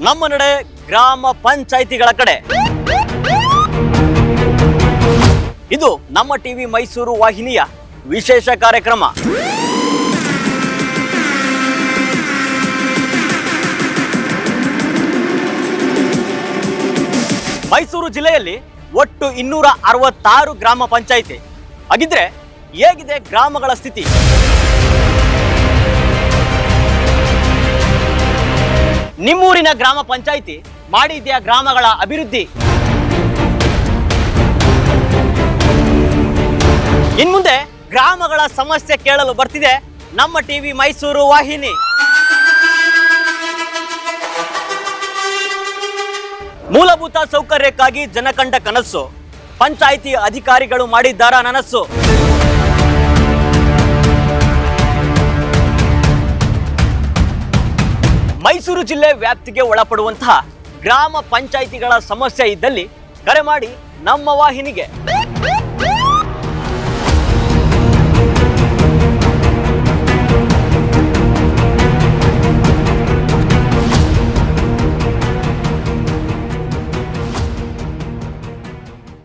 ನಮ್ಮ ನಡೆ ಗ್ರಾಮ ಪಂಚಾಯಿತಿಗಳ ಕಡೆ. ಇದು ನಮ್ಮ ಟಿವಿ ಮೈಸೂರು ವಾಹಿನಿಯ ವಿಶೇಷ ಕಾರ್ಯಕ್ರಮ. ಮೈಸೂರು ಜಿಲ್ಲೆಯಲ್ಲಿ ಒಟ್ಟು 266 ಗ್ರಾಮ ಪಂಚಾಯಿತಿ. ಹಾಗಿದ್ರೆ ಹೇಗಿದೆ ಗ್ರಾಮಗಳ ಸ್ಥಿತಿ? ನಿಮ್ಮೂರಿನ ಗ್ರಾಮ ಪಂಚಾಯಿತಿ ಮಾಡಿದ್ಯಾ ಗ್ರಾಮಗಳ ಅಭಿವೃದ್ಧಿ? ಇನ್ಮುಂದೆ ಗ್ರಾಮಗಳ ಸಮಸ್ಯೆ ಕೇಳಲು ಬರ್ತಿದೆ ನಮ್ಮ ಟಿವಿ ಮೈಸೂರು ವಾಹಿನಿ. ಮೂಲಭೂತ ಸೌಕರ್ಯಕ್ಕಾಗಿ ಜನಕಂಡ ಕನಸು, ಪಂಚಾಯಿತಿ ಅಧಿಕಾರಿಗಳು ಮಾಡಿದ್ದಾರ ನನಸು. ಮೈಸೂರು ಜಿಲ್ಲೆ ವ್ಯಾಪ್ತಿಗೆ ಒಳಪಡುವಂತಹ ಗ್ರಾಮ ಪಂಚಾಯಿತಿಗಳ ಸಮಸ್ಯೆ ಇದ್ದಲ್ಲಿ ಕರೆ ಮಾಡಿ ನಮ್ಮ ವಾಹಿನಿಗೆ.